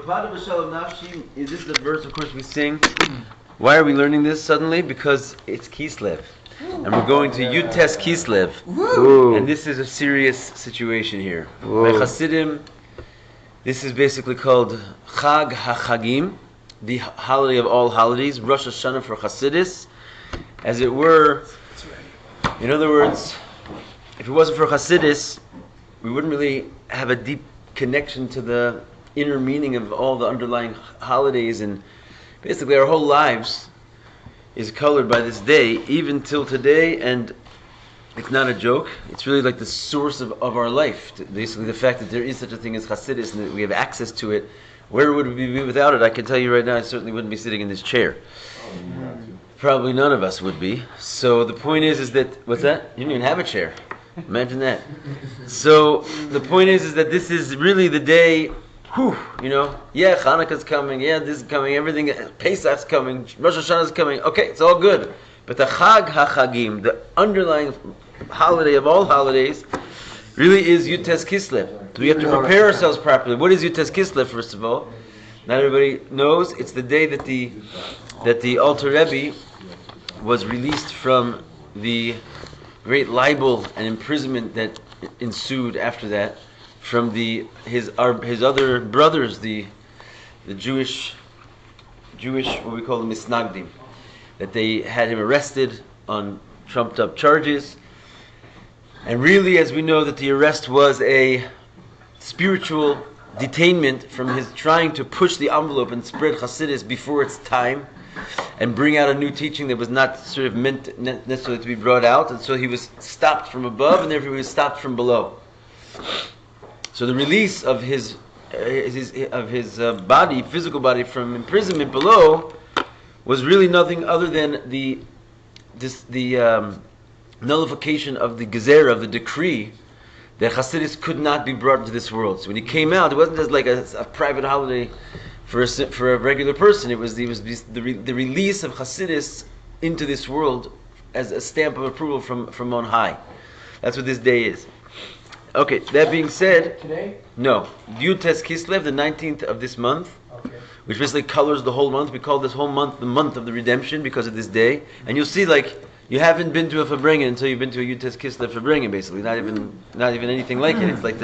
Is this the verse, of course, we sing? Why are we learning this suddenly? Because it's Kislev. And we're going to Yud-Tes Kislev. And this is a serious situation here. By Chassidim, this is basically called Chag HaChagim, the holiday of all holidays, Rosh Hashanah for Chassidus. As it were, in other words, if it wasn't for Chassidus, we wouldn't really have a deep connection to the inner meaning of all the underlying holidays, and basically our whole lives is colored by this day, even till today, and it's not a joke. It's really like the source of our life. Basically the fact that there is such a thing as Chassidus and that we have access to it. Where would we be without it? I can tell you right now, I certainly wouldn't be sitting in this chair. Probably none of us would be. So the point is that, what's that? You don't even have a chair. Imagine that. So the point is that this is really the day, Hanukkah's coming, this is coming, everything, Pesach's coming, Rosh Hashanah's coming, okay, it's all good. But the Chag HaChagim, the underlying holiday of all holidays, really is Yud-Tes Kislev. So we have to prepare ourselves properly. What is Yud-Tes Kislev, first of all? Not everybody knows. It's the day that the Alter Rebbe was released from the great libel and imprisonment that ensued after that from his other brothers, the Jewish what we call the Misnagdim, that they had him arrested on trumped up charges. And really, as we know, that the arrest was a spiritual detainment from his trying to push the envelope and spread Chassidus before its time and bring out a new teaching that was not sort of meant necessarily to be brought out, and so he was stopped from above and therefore he was stopped from below. So the release of his body, physical body, from imprisonment below was really nothing other than the nullification of the gezerah, of the decree, that Chassidus could not be brought into this world. So when he came out, it wasn't just like a private holiday for a regular person. It was the release of Chassidus into this world as a stamp of approval from on high. That's what this day is. Okay, that being said, today? No. Yud-Tes Kislev, the 19th of this month, which basically colors the whole month. We call this whole month the month of the redemption because of this day. And you'll see, like, you haven't been to a Fabrengen until you've been to a Yud-Tes Kislev Fabrengen, basically. Not even anything like it. It's like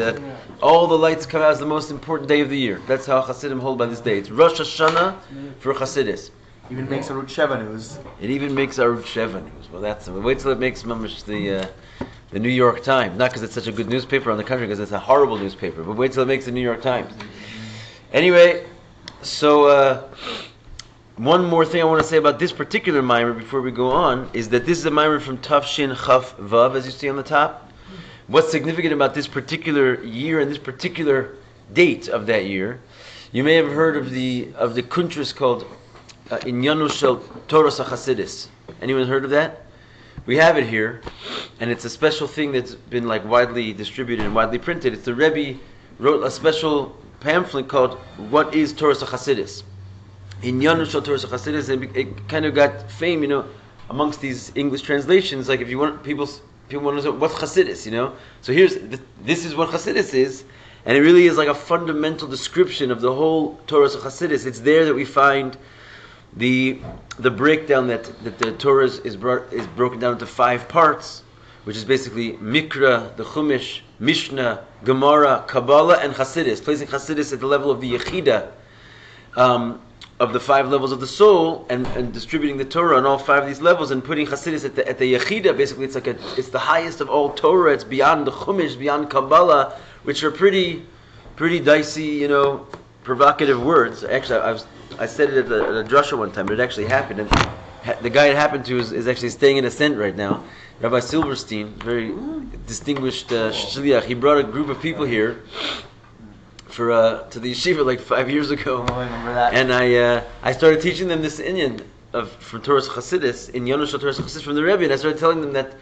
all the lights come out as the most important day of the year. That's how Chassidim hold by this day. It's Rosh Hashanah for Chassidus. Even makes Arut Sheva news. It even makes Arut Sheva news. Well, wait till it makes mamish the New York Times. Not because it's such a good newspaper on the country, because it's a horrible newspaper. But wait till it makes the New York Times. Anyway, so one more thing I want to say about this particular mimer before we go on is that this is a mimer from Tafshin Chaf Vav, as you see on the top. What's significant about this particular year and this particular date of that year? You may have heard of the kuntras called Inyanu Shel Toras HaChasidus. Anyone heard of that? We have it here, and it's a special thing that's been like widely distributed and widely printed. It's the Rabbi wrote a special pamphlet called "What is Toras HaChasidus?" Inyanu Shel Toras HaChasidus, and it kind of got fame, amongst these English translations. Like if you want people want to know what's Chassidus, So this is what Chassidus is, and it really is like a fundamental description of the whole Toras HaChasidus. It's there that we find the breakdown that the Torah is broken down into 5 parts, which is basically Mikra, the Chumash, Mishnah, Gemara, Kabbalah, and Chassidus. Placing Chassidus at the level of the Yechida, of the 5 levels of the soul, and distributing the Torah on all 5 of these levels, and putting Chassidus at the Yechida. Basically, it's the highest of all Torah. It's beyond the Chumash, beyond Kabbalah, which are pretty dicey, provocative words. Actually, I said it at a drasha one time, but it actually happened. And the guy it happened to is actually staying in Ascent right now. Rabbi Silverstein, very distinguished shliach. He brought a group of people here to the yeshiva like 5 years ago. Oh, I remember that. And I started teaching them this inyan from Torah Chassidus, in Yonush Torah Chassidus from the Rebbe, and I started telling them that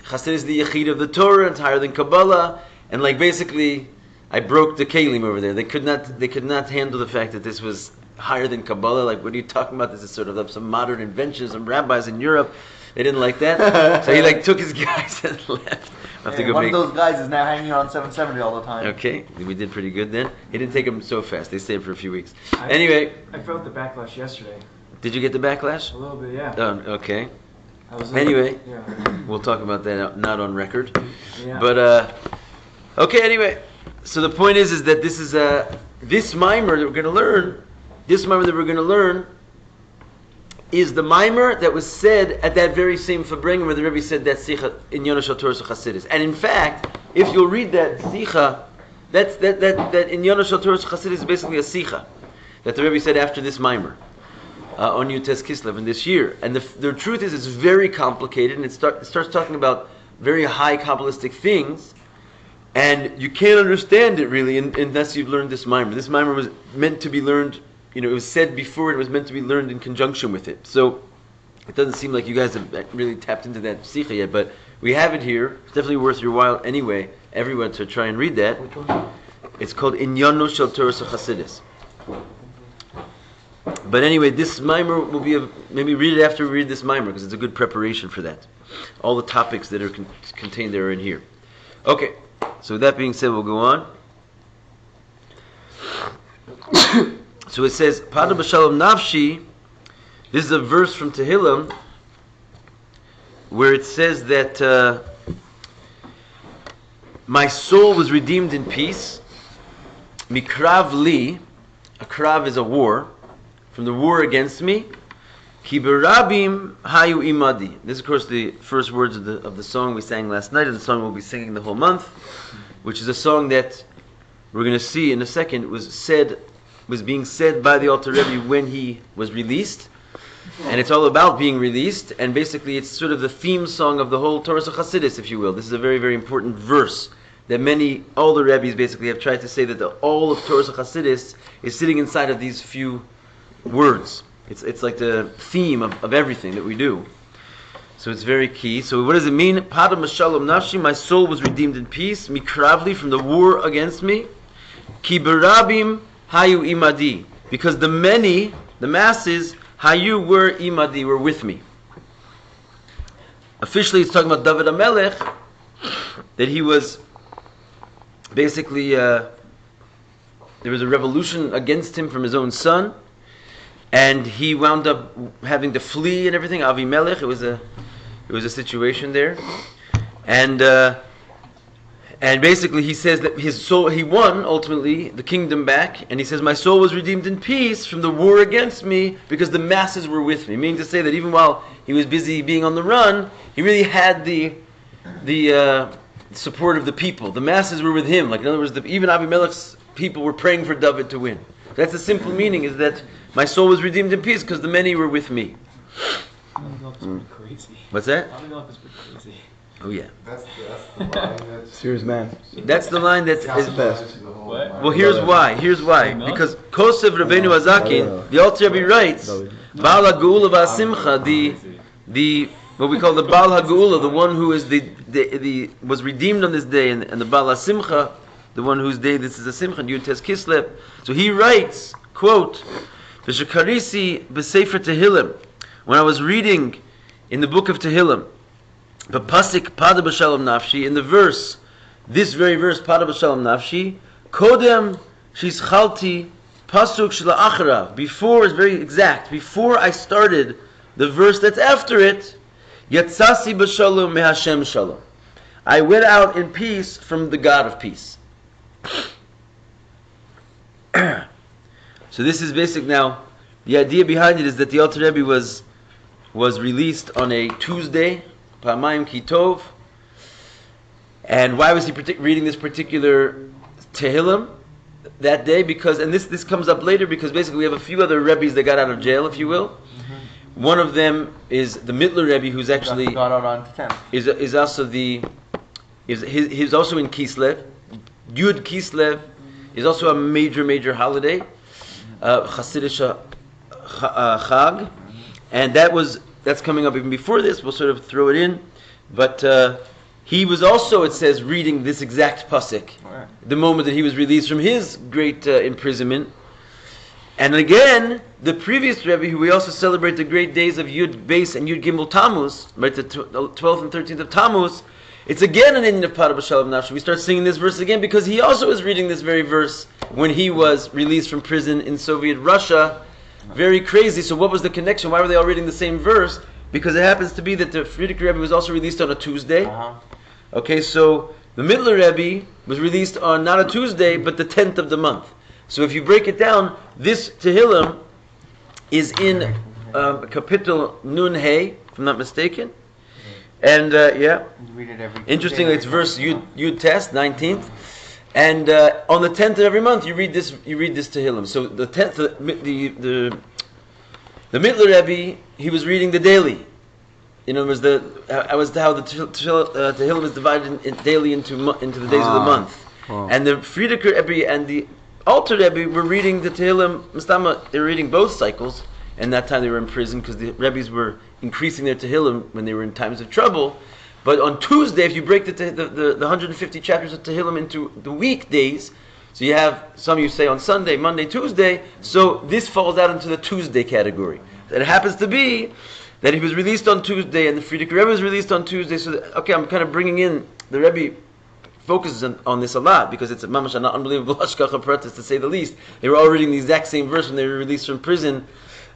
Chassidus is the yechid of the Torah, it's higher than Kabbalah, and like basically I broke the kelim over there. They could not handle the fact that this was higher than Kabbalah. Like, what are you talking about? This is sort of some modern invention, some rabbis in Europe. They didn't like that. So he took his guys and left. have to Hey, go one make. of those guys is now hanging on 770 all the time. Okay, we did pretty good then. He didn't take them so fast. They stayed for a few weeks. I felt the backlash yesterday. Did you get the backlash? A little bit, yeah. Okay. I was Anyway, yeah. we'll talk about that not on record. Yeah. But okay. Anyway, so the point is that this is this mimer that we're going to learn. This mimer that we're going to learn is the mimer that was said at that very same Fabrengen where the Rebbe said that Sicha in Yonah Shel Torah Chassidus. And in fact, if you'll read that Sicha, that in Yonah Shel Torah Chassidus is basically a Sicha that the Rebbe said after this mimer on Yutes Kislev in this year. And the truth is, it's very complicated, and it starts talking about very high Kabbalistic things, and you can't understand it really unless you've learned this mimer. This mimer was meant to be learned. It was said before, and it was meant to be learned in conjunction with it. So it doesn't seem like you guys have really tapped into that Sikha yet, but we have it here. It's definitely worth your while anyway, everyone, to try and read that. It's called Inyano Shel Torah Chassidus. But anyway, this mimer will be maybe read it after we read this mimer, because it's a good preparation for that. All the topics that are contained there are in here. Okay, so with that being said, we'll go on. So it says, Pada b'shalom nafshi. This is a verse from Tehillim where it says that my soul was redeemed in peace. Mikrav li, a krav is a war, from the war against me. Ki berabim hayu imadi. This is, of course, the first words of the song we sang last night, and the song we'll be singing the whole month, which is a song that we're going to see in a second was being said by the Alter Rebbe when he was released, and it's all about being released, and basically it's sort of the theme song of the whole Torah Chassidus, if you will. This is a very, very important verse that all the Rebbes basically have tried to say that all of Torah Chassidus is sitting inside of these few words. It's like the theme of everything that we do. So it's very key. So what does it mean? Pada mashalom nafshi, my soul was redeemed in peace, mikravli, from the war against me, ki berabim hayu imadi, because the many, the masses, hayu were imadi, were with me. Officially, it's talking about David HaMelech, that he was basically there was a revolution against him from his own son, and he wound up having to flee and everything. Avimelech, it was a situation there, and basically he says that his soul, he won ultimately the kingdom back, and he says my soul was redeemed in peace from the war against me because the masses were with me. Meaning to say that even while he was busy being on the run, he really had the support of the people. The masses were with him. Like in other words, even Avimelech's people were praying for David to win. That's the simple meaning, is that my soul was redeemed in peace because the many were with me. Crazy. What's that? Is crazy. Oh yeah. That's the line that's Serious man. That's the line that counts is. best. the whole What? line. Well, here's why. Because Kosev Rabbeinu Azakin, the Alter Rebbe writes, Baal HaGeula V'Asimcha, the what we call the Baal HaGeula, the one who is the was redeemed on this day, and the Baal HaSimcha, the one whose day this is a Simcha, Yutes Kislev. So he writes, quote, V'shekarisi b'Sefer Tehillim, when I was reading in the book of Tehillim, but pasik pada b'shalom nafshi, in the verse, this very verse, pada b'shalom nafshi, kodem shizchalti pasuk shela acharav, before, it's very exact, before I started the verse that's after it, yatsasi b'shalom mehashem shalom, I went out in peace from the God of peace. So this is basic now. The idea behind it is that the Alter Rebbe was released on a Tuesday, Pamayim Kitov. And why was he reading this particular Tehillim that day? Because, and this comes up later, because basically we have a few other Rebbes that got out of jail, if you will. Mm-hmm. One of them is the Mittler Rebbe, who's actually got out on 10. is also he's also in Kislev. Yud Kislev is also a major holiday, Chassidut Chag, and that's coming up even before this. We'll sort of throw it in, but he was also, it says, reading this exact pasuk the moment that he was released from his great imprisonment. And again, the previous Rebbe, who we also celebrate the great days of Yud Beis and Yud Gimel Tammuz, right, the 12th and 13th of Tammuz, It's again an Indian of Pada B'Shalom Nafshu. We start singing this verse again because he also was reading this very verse when he was released from prison in Soviet Russia. Very crazy. So what was the connection? Why were they all reading the same verse? Because it happens to be that the Frierdiker Rebbe was also released on a Tuesday. Okay, so the Middler Rebbe was released on not a Tuesday, but the 10th of the month. So if you break it down, this Tehillim is in Kapitel Nun Hey, if I'm not mistaken. And You read it every interestingly, it's verse Yud Test, 19th. And on the 10th of every month, you read this Tehillim. So the 10th, the Mittler Rebbe, he was reading the daily. You know, how the Tehillim is divided daily into the days of the month. And the Frierdiker Rebbe and the Alter Rebbe were reading the Tehillim. Mustama, they were reading both cycles. And that time they were in prison because the Rebbes were increasing their Tehillim when they were in times of trouble. But on Tuesday, if you break the 150 chapters of Tehillim into the weekdays, so you have some you say on Sunday, Monday, Tuesday, so this falls out into the Tuesday category. And it happens to be that he was released on Tuesday and the Frierdiker Rebbe was released on Tuesday. So I'm kind of bringing in, the Rebbe focuses on this a lot because it's a mamash, an unbelievable hashgacha pratis to say the least. They were all reading the exact same verse when they were released from prison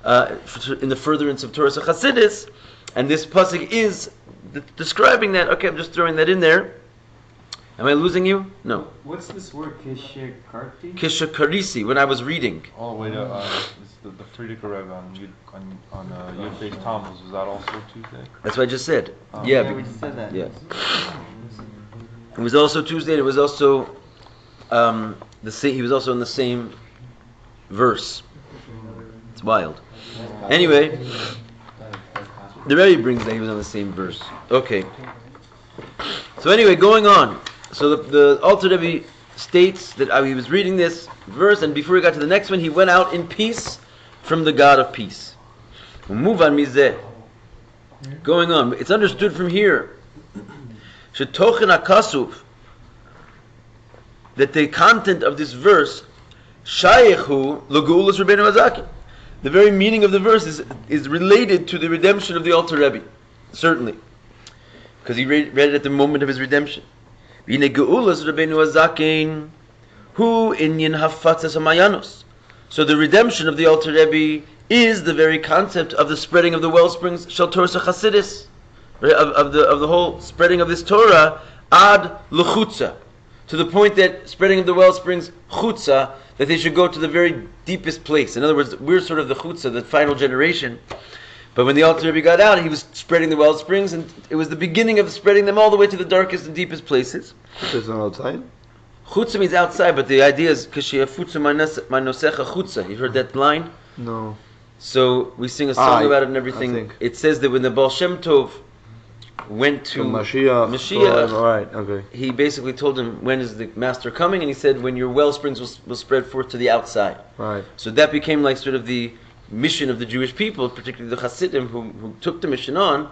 in the furtherance of Torah Chassidus, and this pasuk is describing that. Okay, I'm just throwing that in there. Am I losing you? No. What's this word, kishakarti? Kishakarisi, when I was reading. Oh wait, the Frierdiker Rebbe on Yud Beis Tammuz, was that also Tuesday? That's what I just said. Yeah, we just said that. Yeah. It was also Tuesday. And it was also the same. He was also in the same verse. It's wild. Anyway, the Rebbe brings that he was on the same verse. Okay. So anyway, going on. So the Alter Rebbe states that he was reading this verse, and before he got to the next one, he went out in peace from the God of peace. Move on, mizeh. Going on. It's understood from here. Shetochen HaKasuv, that the content of this verse, Shayechu L'Geulas Rabbeinu Hazaki. The very meaning of the verse is related to the redemption of the Alter Rebbe, certainly, because he read it at the moment of his redemption. V'ine Geulas Rabbeinu Hazaken hu inyan hafatzas hamayanos. So the redemption of the Alter Rebbe is the very concept of the spreading of the wellsprings shel Torah Chassidus, of the whole spreading of this Torah ad l'chutza, to the point that spreading of the wellsprings chutza, that they should go to the very deepest place. In other words, we're sort of the chutza, the final generation. But when the Alter Rebbe got out, he was spreading the wellsprings, and it was the beginning of spreading them all the way to the darkest and deepest places. It's not outside? Chutza means outside, but the idea is k'sheyafutzu ma'nosecha chutza. You've heard that line? No. So we sing a song about it and everything. I It says that when the Baal Shem Tov went to Mashiach, all right, okay. he basically told him, when is the master coming? And he said, when your wellsprings will spread forth to the outside. Right. So that became like sort of the mission of the Jewish people, particularly the Hasidim who took the mission on.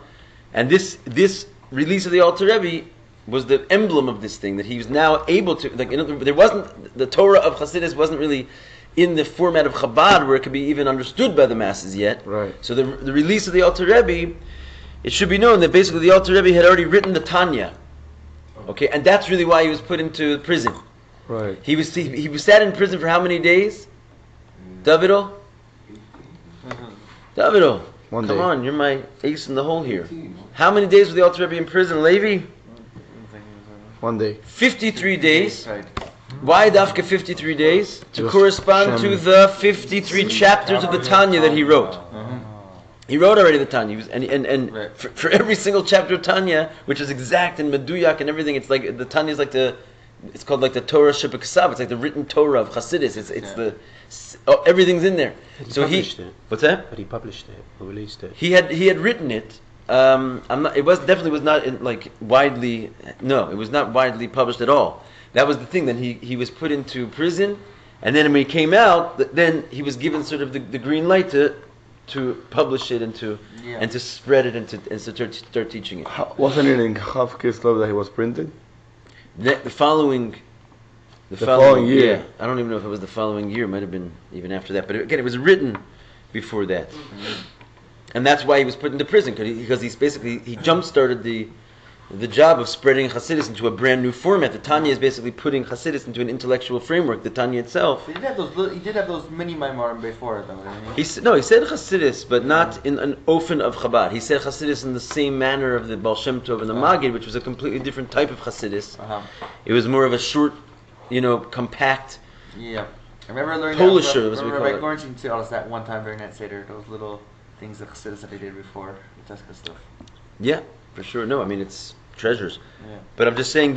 And this release of the Alter Rebbe was the emblem of this thing, that he was now able to, like, there wasn't, the Torah of Hasidus wasn't really in the format of Chabad where it could be even understood by the masses yet. Right. So the release of the Alter Rebbe, it should be known that basically the Alter Rebbe had already written the Tanya. Okay, and that's really why he was put into prison. Right. He was sat in prison for how many days? Davido? Davido, One come day. on, you're my ace in the hole here. How many days was the Alter Rebbe in prison, Levi? 1 day. 53 days. Why Dafka 53 days? To Just correspond Shem. to the 53 chapters of the Tanya that he wrote. He wrote already the Tanya, and for every single chapter of Tanya, which is exact and meduyak and everything, it's like the Tanya is like it's called like the Torah Shebeksav. It's like the written Torah of Chassidus. Everything's in there. But So published it. what's that? But he published it, or released it. He had written it. It was not widely. No, it was not widely published at all. That was the thing. Then he was put into prison, and then when he came out, then he was given sort of the green light to publish it and to spread it and to start teaching it. Wasn't it in Chav Kislev that he was printed? The following year. Yeah, I don't even know if it was the following year. It might have been even after that. But again, it was written before that, and that's why he was put into prison, because he jump started the the job of spreading Chassidus into a brand new format. The Tanya is basically putting Chassidus into an intellectual framework. The Tanya itself. He did have those mini Maimarim before, though, didn't he? He said Chassidus, but not in an ofen of Chabad. He said Chassidus in the same manner of the Baal Shem Tov and the Maggid, which was a completely different type of Chassidus. It was more of a short, compact. Yeah. I remember learning Polisher, as we call Rabbi it. Gorenstein taught us that one time during that Seder, those little things of Chassidus that they did before, the Teska stuff. Yeah, for sure. No, I mean it's treasures. Yeah. But I'm just saying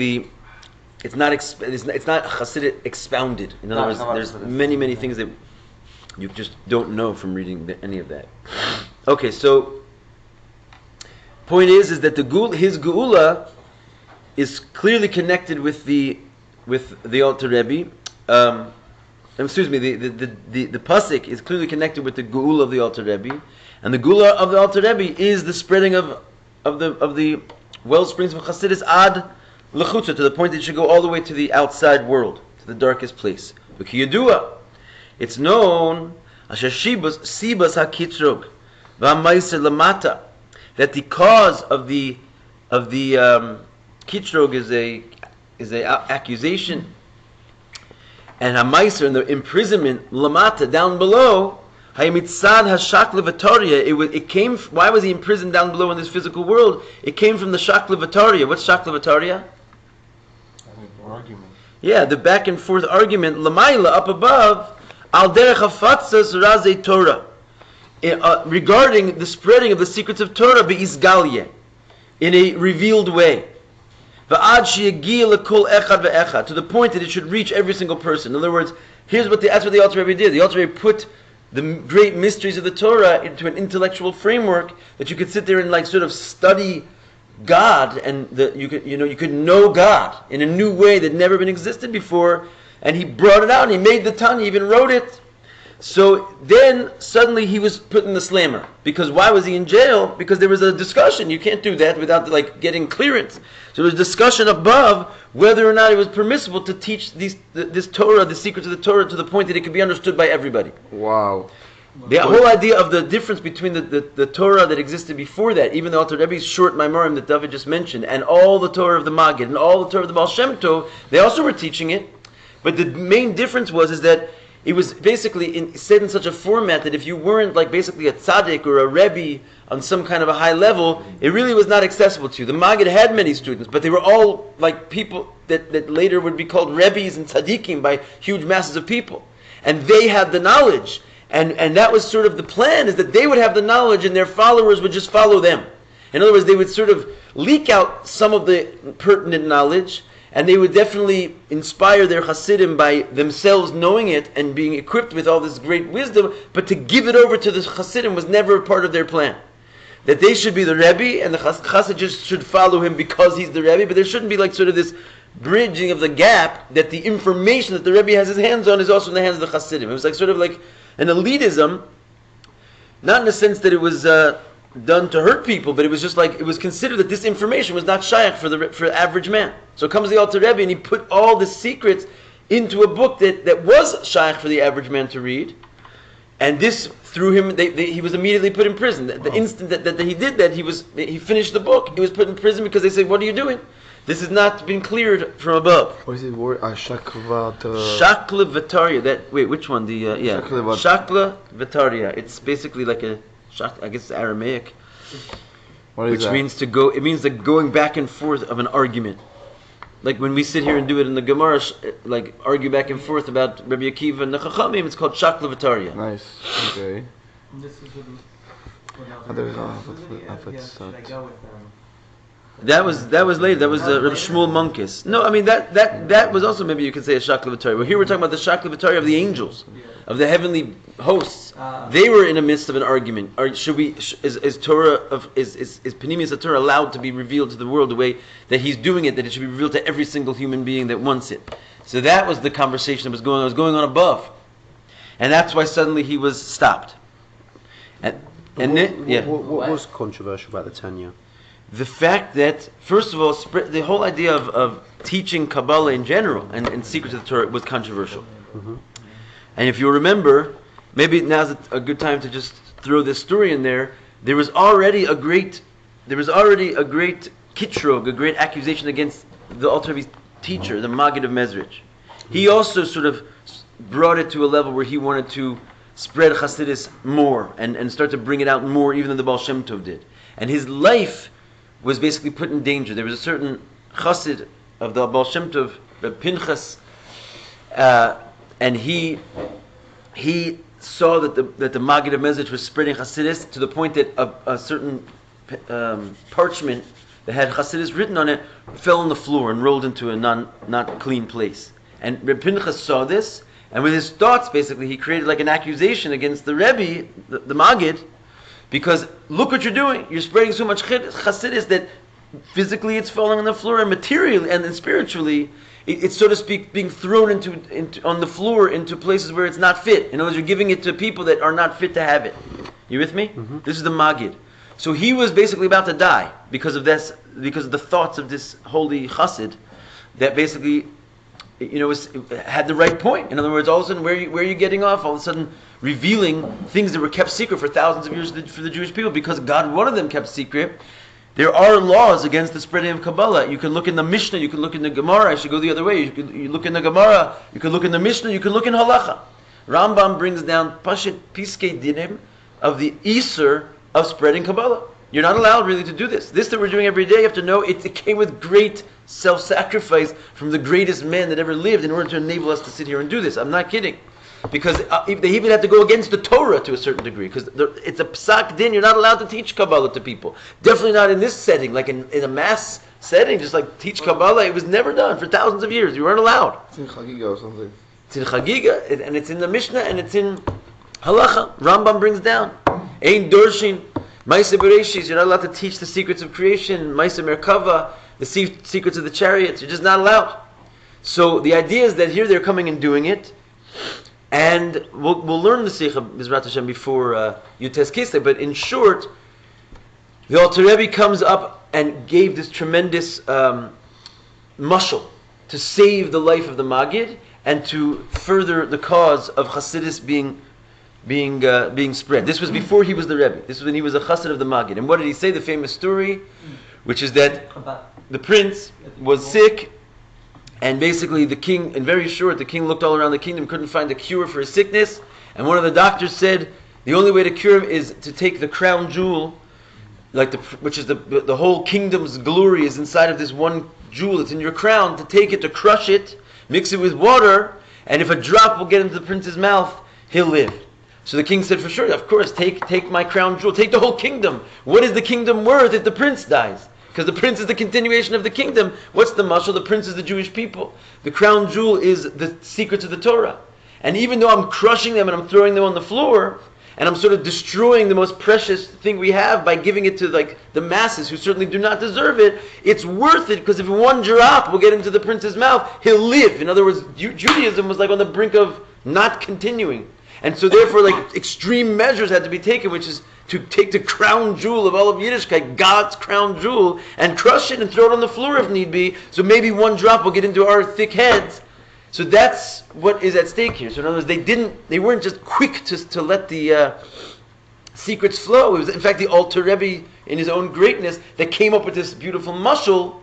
it's not Chassidut expounded. In other words, there's many things that you just don't know from reading any of that. Okay, so point is that his geula is clearly connected with the Alter Rebbe. Excuse me, the pasuk is clearly connected with the geula of the Alter Rebbe, and the geula of the Alter Rebbe is the spreading of the well springs of Chassidus ad lechutza, to the point that it should go all the way to the outside world, to the darkest place. V'kiyadua, it's known asher sibas hakitrog v'hamaiser lamata, that the cause of the kitrog is a accusation, and hamaiser, and the imprisonment lamata, down below. It came. Why was he imprisoned down below in this physical world? It came from the shakla v'tarya. What's shakla v'tarya? Argument. Yeah, the back and forth argument. Lamaila, up above, al derech hafatzas razei Torah, regarding the spreading of the secrets of Torah be'isgalye, in a revealed way. Va'ad sheyagia lekol echad ve'echad, to the point that it should reach every single person. In other words, that's what the Alter Rebbe did. The Alter Rebbe put the great mysteries of the Torah into an intellectual framework that you could sit there and sort of study God, and you could know God in a new way that never been existed before. And he brought it out, and he made the Tanya, he even wrote it. So then suddenly he was put in the slammer. Because why was he in jail? Because there was a discussion. You can't do that without getting clearance. So there was discussion above whether or not it was permissible to teach this Torah, the secrets of the Torah, to the point that it could be understood by everybody. Wow. The whole idea of the difference between the Torah that existed before that, even the Alter Rebbe's short Maimarim that David just mentioned, and all the Torah of the Maggid, and all the Torah of the Baal Shem Tov, they also were teaching it. But the main difference is that it was basically said in such a format that if you weren't basically a tzaddik or a rebbe on some kind of a high level, it really was not accessible to you. The Maggid had many students, but they were all people that later would be called rebbes and tzaddikim by huge masses of people. And they had the knowledge. And that was sort of the plan, is that they would have the knowledge and their followers would just follow them. In other words, they would sort of leak out some of the pertinent knowledge, and they would definitely inspire their Hasidim by themselves knowing it and being equipped with all this great wisdom, but to give it over to the Hasidim was never a part of their plan. That they should be the Rebbe, and the Chassid just should follow him because he's the Rebbe, but there shouldn't be sort of this bridging of the gap, that the information that the Rebbe has his hands on is also in the hands of the Hasidim. It was sort of like an elitism, not in the sense that it was done to hurt people, but it was just it was considered that this information was not shaykh for the average man. So comes the Alter Rebbe and he put all the secrets into a book that was shaykh for the average man to read, and this threw him. He was immediately put in prison. The instant that he did that, he finished the book. He was put in prison because they said, "What are you doing? This has not been cleared from above." What is the word? Shakla V'tarya. Which one? Shakla V'tarya. It's basically I guess it's Aramaic, which means to go. It means going back and forth of an argument. Like when we sit here and do it in the Gemara, argue back and forth about Rabbi Akiva and the Chachamim, it's called Shakla V'tarya. Nice. Okay. This is what Should I go with That was later. That was Rabbi Shmuel Munkis. No, I mean that was also, maybe you could say, a Shakla V'tarya. Well, here we're talking about the Shakla V'tarya of the angels, of the heavenly hosts. They were in the midst of an argument. Is Panemius Torah allowed to be revealed to the world the way that he's doing it? That it should be revealed to every single human being that wants it. So that was the conversation that was going on above, and that's why suddenly he was stopped. What was controversial about the Tanya? The fact that, first of all, the whole idea of teaching Kabbalah in general and secrets of the Torah was controversial. Mm-hmm. And if you remember, maybe now's a good time to just throw this story in there. There was already a great kitrog, a great accusation against the Alter Rebbe's teacher, the Maggid of Mezrich. He also sort of brought it to a level where he wanted to spread Chassidus more and start to bring it out more, even than the Baal Shem Tov did. And his life was basically put in danger. There was a certain Chassid of the Baal Shem Tov, Reb Pinchas, and he saw that the Maggid of Mezrich was spreading Chassidus to the point that a certain parchment that had Chassidus written on it fell on the floor and rolled into a not clean place. And Reb Pinchas saw this, and with his thoughts, basically, he created like an accusation against the Rebbe, the Maggid, because look what you're doing. You're spreading so much Chassidus that physically it's falling on the floor, and materially and then spiritually, it's so to speak being thrown into on the floor into places where it's not fit. In other words, you're giving it to people that are not fit to have it. You with me? Mm-hmm. This is the Maggid. So he was basically about to die because of this, because of the thoughts of this holy Chassid that basically, had the right point. In other words, all of a sudden, where are you getting off? All of a sudden, revealing things that were kept secret for thousands of years for the Jewish people, because God wanted them kept secret. There are laws against the spreading of Kabbalah. You can look in the Mishnah, you can look in the Gemara. I should go the other way. You look in the Gemara, you can look in the Mishnah, you can look in Halacha. Rambam brings down Pashit Piskei Dinim of the Iser of spreading Kabbalah. You're not allowed really to do this. This that we're doing every day, you have to know it came with great self-sacrifice from the greatest men that ever lived in order to enable us to sit here and do this. I'm not kidding. Because they even have to go against the Torah to a certain degree. Because it's a psak din. You're not allowed to teach Kabbalah to people. Definitely not in this setting. Like in a mass setting, just like teach Kabbalah. It was never done for thousands of years. You weren't allowed. It's in Chagiga or something. It's in Chagiga, and it's in the Mishnah, and it's in Halacha. Rambam brings down. Ein Dorshin. Maisa Bereshis, you're not allowed to teach the secrets of creation. Maisa Merkava, the secrets of the chariots. You're just not allowed. So the idea is that here they're coming and doing it, and we'll learn the Sikha Mizrat Hashem before Yutes Kislev. But in short, the Alter Rebbe comes up and gave this tremendous mashal to save the life of the Maggid and to further the cause of Chassidus being spread. This was before he was the Rebbe. This was when he was a chassid of the Maggid. And what did he say? The famous story, which is that the prince was sick, and basically the king, in very short, the king looked all around the kingdom, couldn't find a cure for his sickness, and one of the doctors said, the only way to cure him is to take the crown jewel, which is the whole kingdom's glory is inside of this one jewel. It's in your crown. To take it, to crush it, mix it with water, and if a drop will get into the prince's mouth, he'll live. So the king said, for sure, of course, take my crown jewel, take the whole kingdom. What is the kingdom worth if the prince dies? Because the prince is the continuation of the kingdom. What's the mashal? The prince is the Jewish people. The crown jewel is the secrets of the Torah. And even though I'm crushing them and I'm throwing them on the floor, and I'm sort of destroying the most precious thing we have by giving it to the masses who certainly do not deserve it, it's worth it, because if one drop will get into the prince's mouth, he'll live. In other words, Judaism was on the brink of not continuing. And so therefore, extreme measures had to be taken, which is to take the crown jewel of all of Yiddishkeit, God's crown jewel, and crush it and throw it on the floor if need be, so maybe one drop will get into our thick heads. So that's what is at stake here. So in other words, they weren't just quick to let the secrets flow. It was, in fact, the Alter Rebbe, in his own greatness, that came up with this beautiful mashal,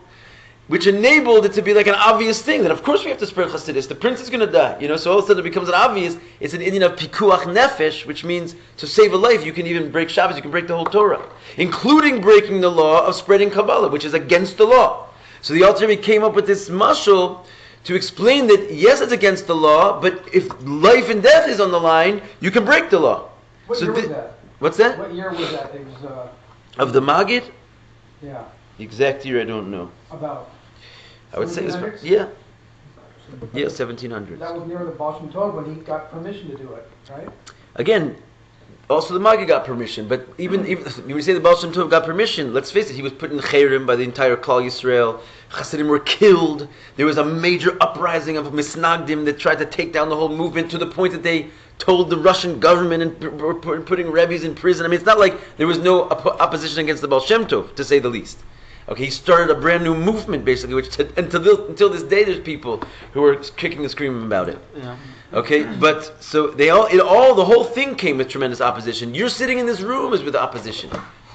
which enabled it to be like an obvious thing, that of course we have to spread Chassidus. The prince is going to die, so all of a sudden it becomes an obvious, it's an Indian of pikuach nefesh, which means to save a life, you can even break Shabbos, you can break the whole Torah, including breaking the law of spreading Kabbalah, which is against the law. So the Alter Rebbe came up with this mashal to explain that, yes, it's against the law, but if life and death is on the line, you can break the law. What year was that? What's that? What year was that? It was, of the Maggid? Yeah. The exact year I don't know. About. I would say it was, 1700s? yeah, 1700s. That was near the Baal Shem Tov when he got permission to do it, right? Again, also the Maggid got permission, but even when we say the Baal Shem Tov got permission, let's face it, he was put in Chayrim by the entire Klal Yisrael. Chassidim were killed. There was a major uprising of Misnagdim that tried to take down the whole movement, to the point that they told the Russian government and were putting rabbis in prison. I mean, it's not like there was no opposition against the Baal Shem Tov, to say the least. Okay, he started a brand new movement, basically, which until this day there's people who are kicking and screaming about it. Yeah. Okay, but so the whole thing came with tremendous opposition. You're sitting in this room is with opposition.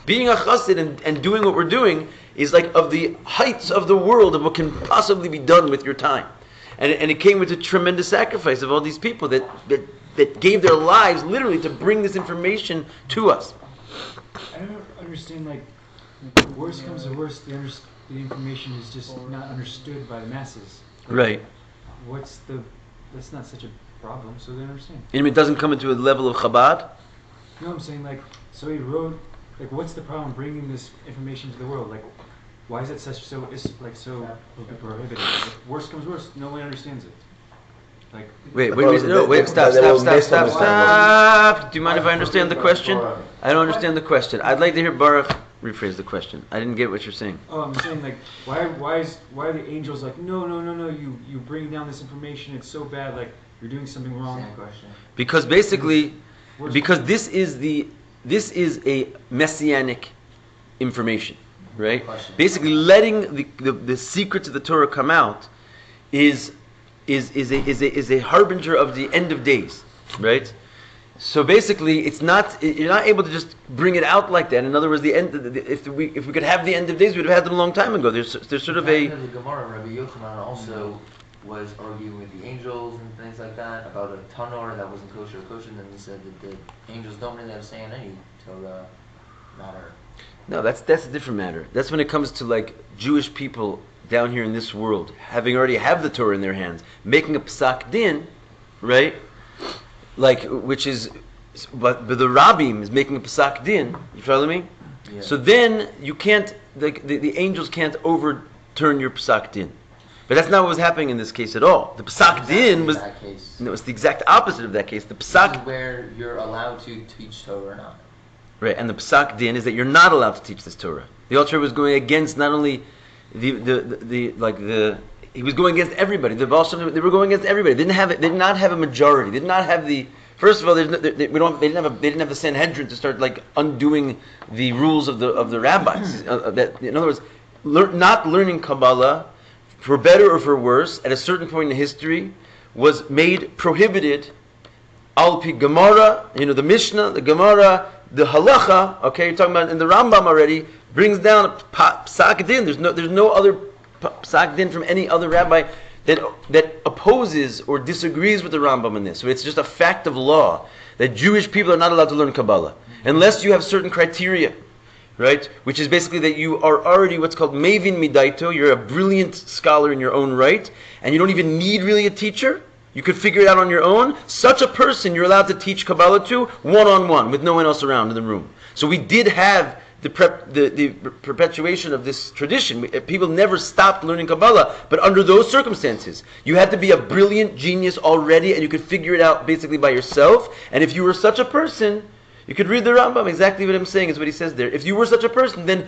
Being a chassid and doing what we're doing is like of the heights of the world of what can possibly be done with your time. And it came with a tremendous sacrifice of all these people that gave their lives literally to bring this information to us. I don't understand, like, worst comes to worst, the information is just not understood by the masses. Like, Right. That's not such a problem, so they understand. And it doesn't come into a level of Chabad. No, I'm saying, like, so he wrote, like, what's the problem bringing this information to the world? Like, why is it so prohibited? Like, worst comes worst, no one understands it. Like, Wait, stop. Do you mind if I understand the question? I don't understand the question. I'd like to hear Baruch rephrase the question. I didn't get what you're saying. oh, I'm saying, like, why are the angels like, no, you bring down this information, it's so bad, like, you're doing something wrong. Same question. Because basically, because this is a messianic information, right? Question. Basically, letting the secrets of the Torah come out is a harbinger of the end of days, right? So basically, you're not able to just bring it out like that. In other words, if we could have the end of days, we'd have had it a long time ago. There's sort of a The Gemara, Rabbi Yochanan also was arguing with the angels and things like that about a tanor that wasn't kosher, and then he said that the angels don't really have a say in any Torah matter. No, that's a different matter. That's when it comes to like Jewish people down here in this world, having already have the Torah in their hands, making a psak din, right? Like, which is, but the Rabbi is making a psak din. You follow me? Yeah. So then you can't, the angels can't overturn your psak din. But that's not what was happening in this case at all. The psak din was, that case. no, it's the exact opposite of that case. The This psak, is where you're allowed to teach Torah or not. right, and the psak din is that you're not allowed to teach this Torah. The Alter was going against not only he was going against everybody. The Baal Shem Tov, they were going against everybody. They did not have a majority. They did not have the. First of all, they didn't have the Sanhedrin to start like undoing the rules of the rabbis. In other words, not learning Kabbalah, for better or for worse, at a certain point in history, was made prohibited. Al pi Gemara, the Mishnah, the Gemara, the Halacha. Okay, you're talking about in the Rambam already. Brings down a psak din. There's no other psak din from any other rabbi that opposes or disagrees with the Rambam in this. So it's just a fact of law that Jewish people are not allowed to learn Kabbalah unless you have certain criteria, right? Which is basically that you are already what's called mevin midaito. You're a brilliant scholar in your own right, and you don't even need really a teacher. You could figure it out on your own. Such a person you're allowed to teach Kabbalah to one-on-one with no one else around in the room. So we did have the perpetuation of this tradition. People never stopped learning Kabbalah, but under those circumstances, you had to be a brilliant genius already, and you could figure it out basically by yourself. And if you were such a person, you could read the Rambam. Exactly what I'm saying is what he says there. If you were such a person, then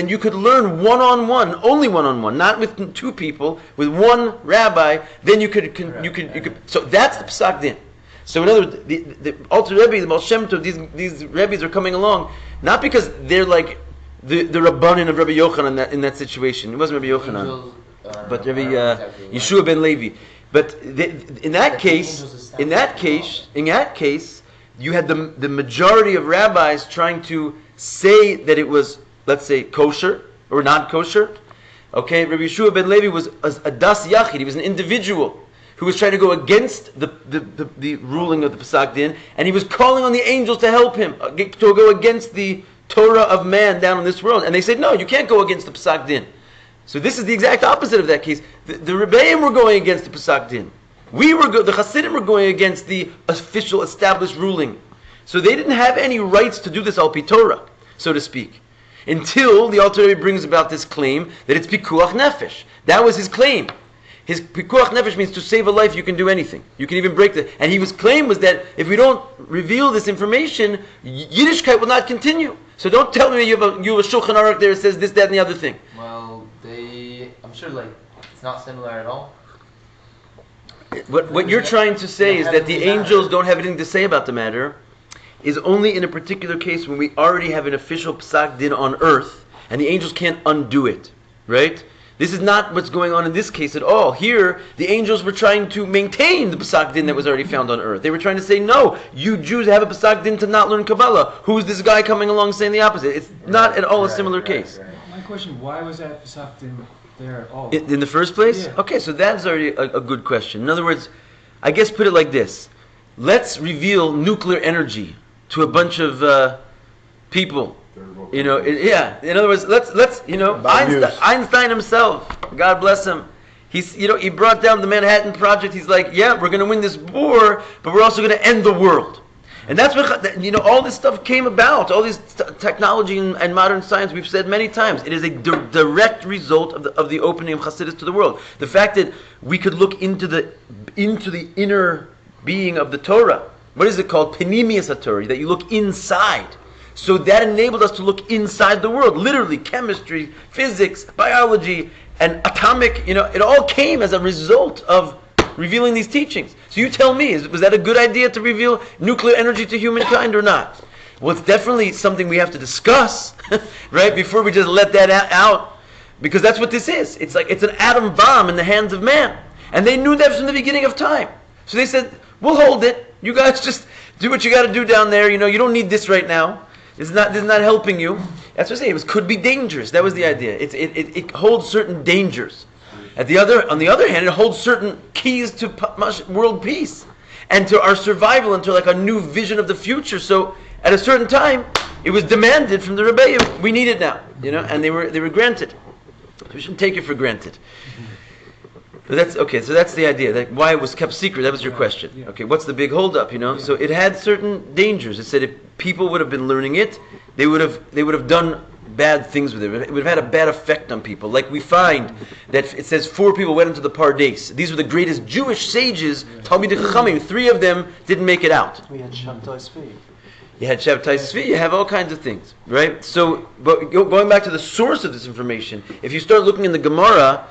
you could learn one-on-one, only one-on-one, not with two people, with one rabbi. Then you could. So that's the psak din. So in other words, the Alter Rebbe, the Baal Shem Tov, these Rebbes are coming along, not because they're like the Rabbanin of Rabbi Yochanan in that situation. It wasn't Rabbi Yochanan, but Rabbi Yeshua ben Levi. But in that case, you had the majority of rabbis trying to say that it was, let's say, kosher or not kosher. Okay, Rabbi Yeshua ben Levi was a das yachid. He was an individual who was trying to go against the ruling of the Pesach Din, and he was calling on the angels to help him, to go against the Torah of man down in this world. And they said, no, you can't go against the Pesach Din. So this is the exact opposite of that case. The Rebbeim were going against the Pesach Din. The Chassidim were going against the official established ruling. So they didn't have any rights to do this al pi Torah, so to speak, until the Alter Rebbe brings about this claim that it's pikuach nefesh. That was his claim. His pikuach nefesh means to save a life, you can do anything. You can even break the... And his claim was that if we don't reveal this information, Yiddishkeit will not continue. So don't tell me you have a Shulchan Aruch there that says this, that, and the other thing. Well, I'm sure, it's not similar at all. What you're trying to say is that the angels don't have anything to say about the matter, is only in a particular case when we already have an official psak din on earth, and the angels can't undo it, right? This is not what's going on in this case at all. Here, the angels were trying to maintain the Pesach Din that was already found on earth. They were trying to say, no, you Jews have a Pesach Din to not learn Kabbalah. Who's this guy coming along saying the opposite? It's not at all a similar case. My question, why was that Pesach Din there at all? In the first place? Yeah. Okay, so that's already a good question. In other words, I guess put it like this. Let's reveal nuclear energy to a bunch of people. In other words, let's Einstein himself, God bless him, he brought down the Manhattan Project. He's like, yeah, we're going to win this war, but we're also going to end the world. And that's what, all this stuff came about, all this technology and modern science, we've said many times. It is a direct result of the opening of Chassidus to the world. The fact that we could look into the inner being of the Torah. What is it called? Penimius HaTorah, that you look inside. So that enabled us to look inside the world, literally chemistry, physics, biology, and atomic, it all came as a result of revealing these teachings. So you tell me, was that a good idea to reveal nuclear energy to humankind or not? Well, it's definitely something we have to discuss, right, before we just let that out, because that's what this is. It's like, it's an atom bomb in the hands of man. And they knew that from the beginning of time. So they said, we'll hold it. You guys just do what you got to do down there. You don't need this right now. This is not helping you. That's what I say. It could be dangerous. That was the idea. It holds certain dangers. On the other hand, it holds certain keys to world peace and to our survival and to like a new vision of the future. So at a certain time, it was demanded from the Rabbi. We need it now, and they were granted. We shouldn't take it for granted. But that's okay. So that's the idea. Why it was kept secret. That was your question. Yeah. Okay, what's the big holdup? So it had certain dangers. It said if people would have been learning it, they would have done bad things with it. It would have had a bad effect on people. Like we find that it says 4 people went into the Pardes. These were the greatest Jewish sages. Talmidei Chachamim. 3 of them didn't make it out. We had Shabtai Tzvi. You had Shabtai Tzvi, you have all kinds of things, right? So, but going back to the source of this information, if you start looking in the Gemara,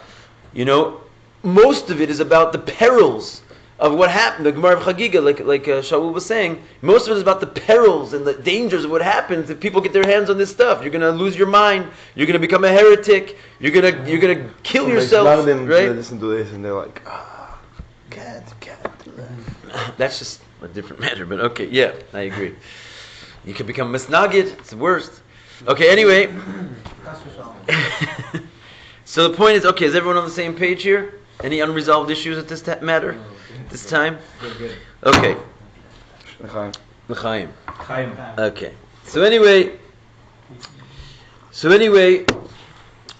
most of it is about the perils of what happened. The Gemara of Chagiga, like Shaul was saying, most of it is about the perils and the dangers of what happens if people get their hands on this stuff. You're going to lose your mind. You're going to become a heretic. You're going to kill yourself. None of them right? listen to this and they're like, can't do that. That's just a different matter. But okay, yeah, I agree. You can become misnagid. It's the worst. Okay, anyway. So the point is, okay, is everyone on the same page here? Any unresolved issues at this matter? This time? Good. Okay. L'chaim. Okay. So anyway,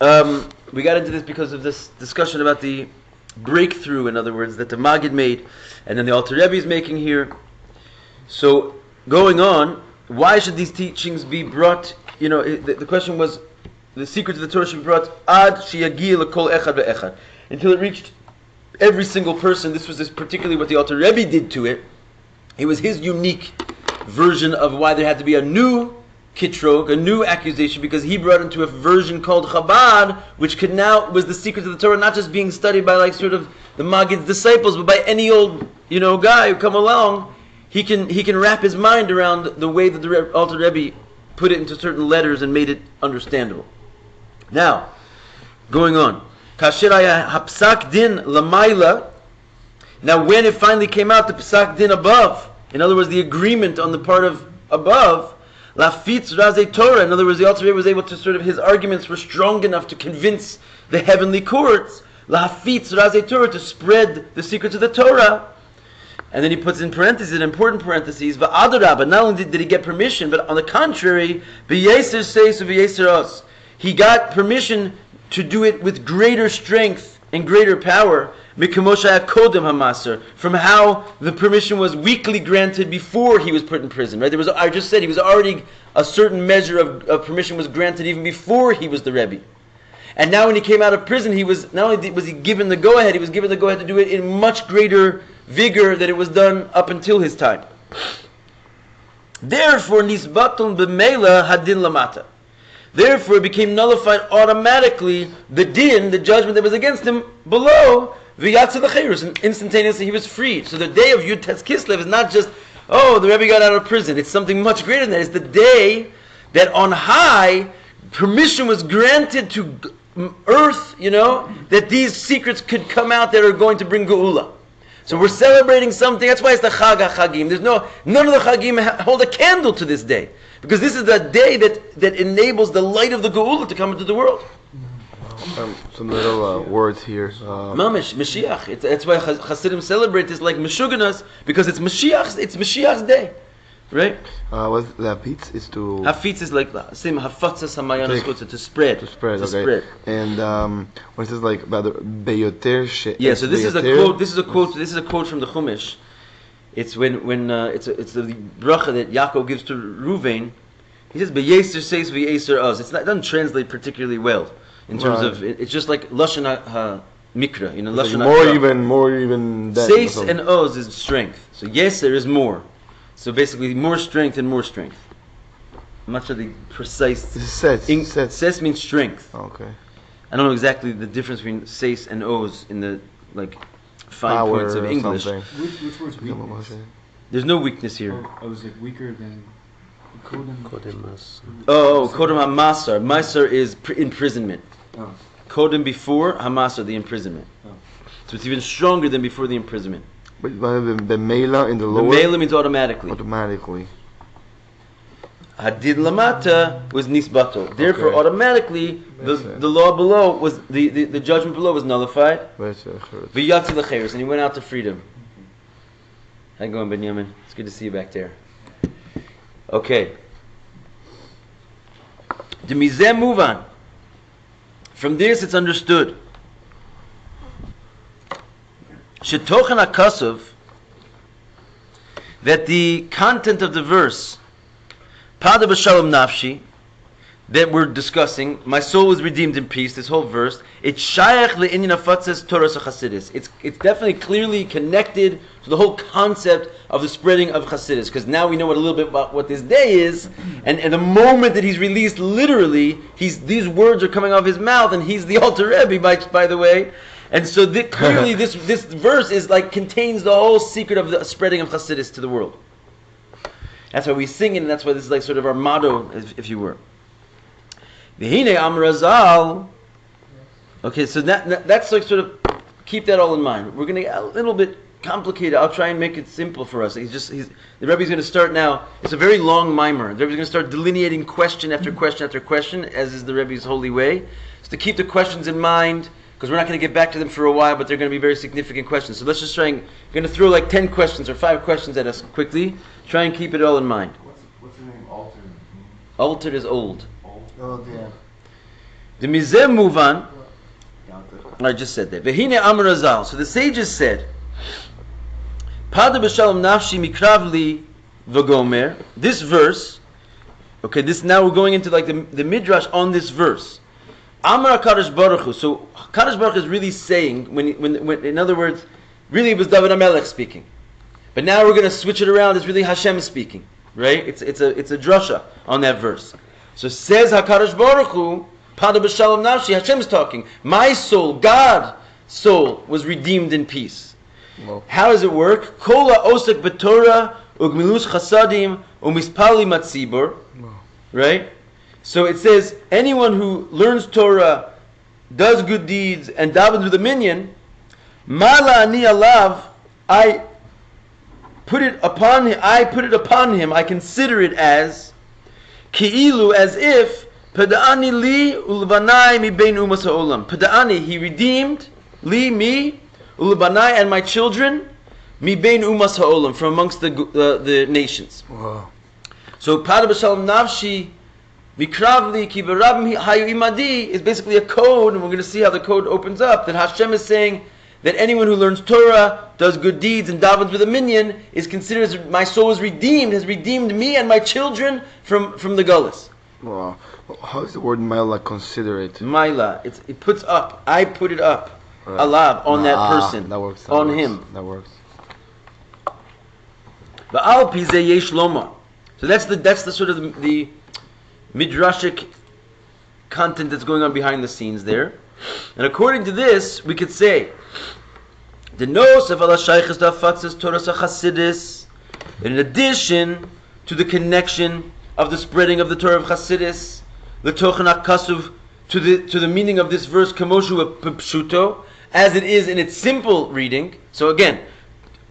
we got into this because of this discussion about the breakthrough, in other words, that the Maggid made, and then the Alter Rebbe is making here. So going on, why should these teachings be brought? The question was, the secrets of the Torah should be brought ad sheyagi l'kol echad ve'echad, until it reached every single person. This was particularly what the Alter Rebbe did to it. It was his unique version of why there had to be a new kitrog, a new accusation, because he brought into a version called Chabad, which was the secret of the Torah, not just being studied by like sort of the Maggid's disciples, but by any old guy who come along. He can wrap his mind around the way that the Alter Rebbe put it into certain letters and made it understandable. Now, going on. Kasher haya hapsak din lamayla. Now, when it finally came out, the psak din above, in other words, the agreement on the part of above, lafitz razei Torah. In other words, the Alter Rebbe was able to his arguments were strong enough to convince the heavenly courts, lafitz razei Torah, to spread the secrets of the Torah. And then he puts in parentheses, an important parentheses, v'adarabah. Not only did he get permission, but on the contrary, v'yeser seis v'yeser os. He got permission to do it with greater strength and greater power, from how the permission was weakly granted before he was put in prison. Right? I just said he was already, a certain measure of permission was granted even before he was the Rebbe. And now when he came out of prison, he was not only was he given the go-ahead, he was given the go-ahead to do it in much greater vigor than it was done up until his time. Therefore, nisbatul b'meila hadin lamata. Therefore, it became nullified automatically, the din, the judgment that was against him, below, v'yatza l'cheirus, and instantaneously he was freed. So the day of Yud Tes Kislev is not just, the Rebbe got out of prison. It's something much greater than that. It's the day that on high, permission was granted to earth, that these secrets could come out that are going to bring Geula. So we're celebrating something. That's why it's the Chag HaChagim. None of the Chagim hold a candle to this day, because this is the day that enables the light of the Geula to come into the world. Some little words here. Mamish, Mashiach. That's why Hasidim celebrate this like Meshuganas, because it's Mashiach's day. Right? What's the Hafitz is to... Hafitz is like the same Hafatzas HaMayanos Chutza, to spread. To spread, to okay. Spread. And what is this like about the Beyoter She? Yeah, so this is a quote from the Chumash. It's when it's the bracha that Yaakov gives to Ruvain. He says Beyeser says Beyeser Oz. It doesn't translate particularly well in terms of it's just like Lashon HaMikra, Lashon like more even than Seis and Oz is strength. So Yeser is more. So basically, more strength and more strength. I'm not sure the precise. Ses means strength. Okay. I don't know exactly the difference between Seis and Oz in the fine Power points of English. Which word's weakness? There's no weakness here. I was like weaker than Kodem. Kodem HaMasar. Masar is imprisonment. Oh. Kodem before, HaMasar, the imprisonment. Oh. So it's even stronger than before the imprisonment. But the Mela in the lower. The Mela means automatically. Hadid Lamata was Nisbato. Therefore, automatically, the law below was the judgment below was nullified. V'yatzi l'cheres, and he went out to freedom. How you going, Benjamin? It's good to see you back there. Okay. The mizeh move on. From this, it's understood. Shetochen HaKasav, that the content of the verse, Pada b'shalom nafshi, that we're discussing, my soul was redeemed in peace, this whole verse, it's shayach le'inyan hafatzas Torah Chassidus. It's definitely clearly connected to the whole concept of the spreading of Chassidus, because now we know a little bit about what this day is, and the moment that he's released, literally, these words are coming off his mouth, and he's the Alter Rebbe, by the way. And so clearly this verse is contains the whole secret of the spreading of Chassidus to the world. That's why we sing it, and that's why this is sort of our motto, if you were. V'hinei Amrazal. Okay, so that's sort of, keep that all in mind. We're going to get a little bit complicated. I'll try and make it simple for us. The Rebbe's going to start now. It's a very long mimer. The Rebbe's going to start delineating question after question after question, as is the Rebbe's holy way. So to keep the questions in mind, because we're not going to get back to them for a while, but they're going to be very significant questions. So let's just try and, we're going to throw 10 questions or 5 questions at us quickly. Try and keep it all in mind. What's the name altered? Altered is old. Oh, yeah. The mizeh move on. I just said that. V'hine Amar Azal. So the sages said, Pada b'shalom nafshi mikravli v'gomer. This verse, okay, now we're going into the midrash on this verse. Amar HaKadosh Baruch Hu. So Kadosh Baruch Hu is really saying, when in other words, really it was David HaMelech speaking, but now we're going to switch it around. It's really Hashem speaking, right? It's a drasha on that verse. So says HaKadosh Baruch Hu, Pada b'shalom nafshi. Hashem is talking. My soul, God's soul, was redeemed in peace. Wow. How does it work? Kol ha'osek b'Torah ugmilus chasadim umispali matzibur. Right? So it says, anyone who learns Torah, does good deeds, and davens with a minyan, Mala ani alav, I put it upon him, I consider it as, Ki'ilu, as if, Pada'ani li ulvanai mi bein umas ha'olam. Pada'ani, he redeemed, li, me, ulvanai, and my children, mi bein umas ha'olam, from amongst the nations. Wow. So, Pada b'shalom nafshi, Mikravli ki v'rabim hayu imadi is basically a code, and we're going to see how the code opens up, that Hashem is saying that anyone who learns Torah, does good deeds, and davens with a minyan, is considered as my soul is redeemed, has redeemed me and my children from the gullus. Wow. How is the word Maila considerate? Maila, it puts up, I put it up, right. Alav, on that person, that works, him. That works. V'al pi zeh yesh lomar. So that's the sort of the midrashic content that's going on behind the scenes there. And according to this, we could say, the nosef ala shaychus dafatzes Torah Chassidus, in addition to the connection of the spreading of the Torah of Chassidus, the tochen HaKasuv, to the meaning of this verse, Kamoshu Pshuto, as it is in its simple reading. So again,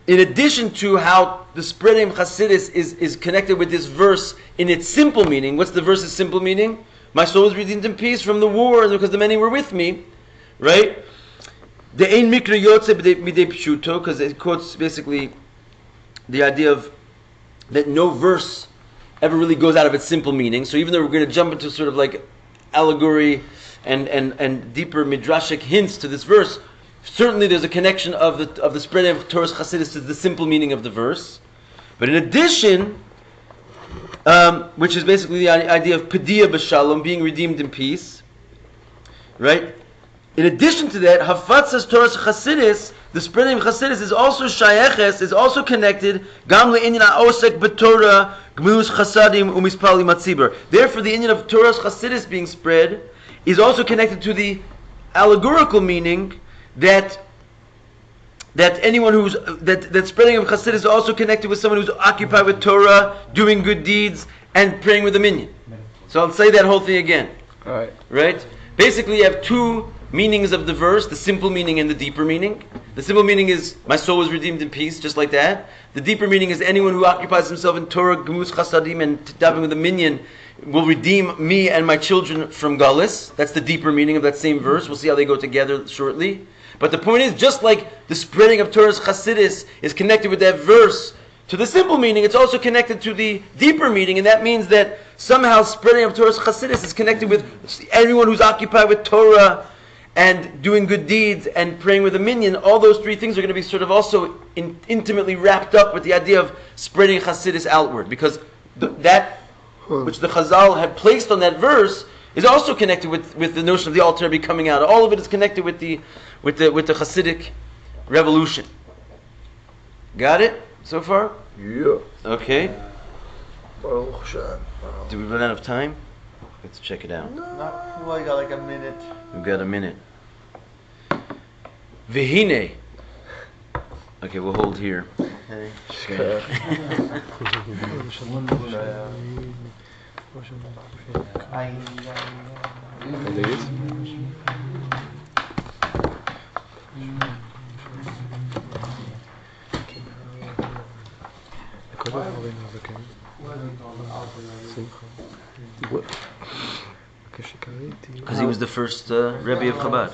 in addition to how the spreading of Chassidus is connected with this verse in its simple meaning, what's the verse's simple meaning? My soul was redeemed in peace from the war because the many were with me, right? The Ein Mikra Yotze Midei Pshuto, because it quotes basically the idea of that no verse ever really goes out of its simple meaning. So even though we're going to jump into sort of like allegory and deeper midrashic hints to this verse, certainly there's a connection of the spreading of Torah's Chassidus to the simple meaning of the verse. But in addition, which is basically the idea of Padiyah B'Shalom, being redeemed in peace, right? In addition to that, Hafatzas Torah's Chassidus, the spreading of Chassidus is also shayeches, is also connected, Gam le'inyan ha'osek b'Torah, Gmilus Chasadim u'mispali matzibur. Therefore, the inyan of Torah's Chassidus being spread is also connected to the allegorical meaning that anyone who's that spreading of Chassidus is also connected with someone who's occupied with Torah, doing good deeds, and praying with a minyan. So I'll say that whole thing again. All right. Right? Basically, you have two meanings of the verse: the simple meaning and the deeper meaning. The simple meaning is my soul was redeemed in peace, just like that. The deeper meaning is anyone who occupies himself in Torah, Gemus Chasadim, and davening with a minyan will redeem me and my children from Galus. That's the deeper meaning of that same verse. We'll see how they go together shortly. But the point is, just like the spreading of Torah's Chassidus is connected with that verse to the simple meaning, it's also connected to the deeper meaning, and that means that somehow spreading of Torah's Chassidus is connected with everyone who's occupied with Torah and doing good deeds and praying with a minyan. All those three things are going to be sort of also intimately wrapped up with the idea of spreading Chassidus outward, because that which the Chazal had placed on that verse is also connected with the notion of the Alter Rebbe coming out. All of it is connected with the Hasidic revolution. Got it so far? Yeah. Okay. Baruch Hashem. Did we run out of time? Let's check it out. No, I got like a minute. We've got a minute. Vihine. Okay, we'll hold here. Okay. Because he was the first Rebbe of Chabad.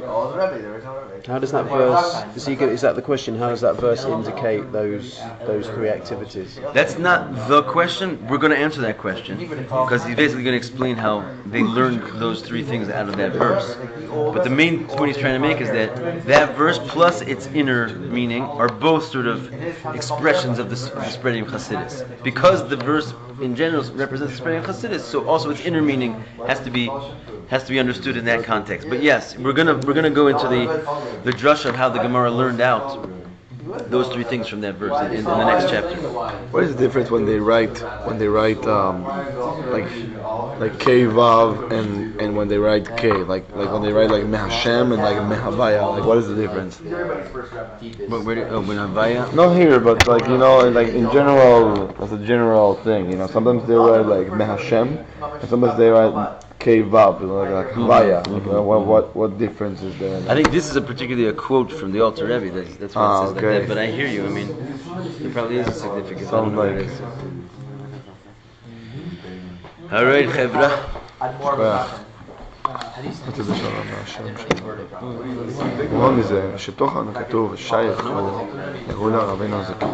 All the Rabbi, there was no Rabbi. How does that verse? Is that the question? How does that verse indicate those three activities? That's not the question. We're going to answer that question because he's basically going to explain how they learned those three things out of that verse. But the main point he's trying to make is that verse plus its inner meaning are both sort of expressions of the spreading of Chassidus. Because the verse in general represents the spreading of Chassidus, so also its inner meaning has to be understood in that context. But yes, we're gonna go into the drush of how the Gemara learned out those three things from that verse in the next chapter. What is the difference when they write like K Vav and when they write K, like when they write like Mehashem and like Mehavaya, like what is the difference? Mehavaya? Not here, but like like in general, as a general thing, sometimes they write like Mehashem and sometimes they write K Vav, like Havaya. What difference is there? I think this is particularly a quote from the Alter Rebbe. That's what it says like that. But I hear you. I mean, there probably is a significance. Sounds like. All right, Chevra. הוא מזה שתוכן הכתוב שייך לגאולה רבינו הזקן.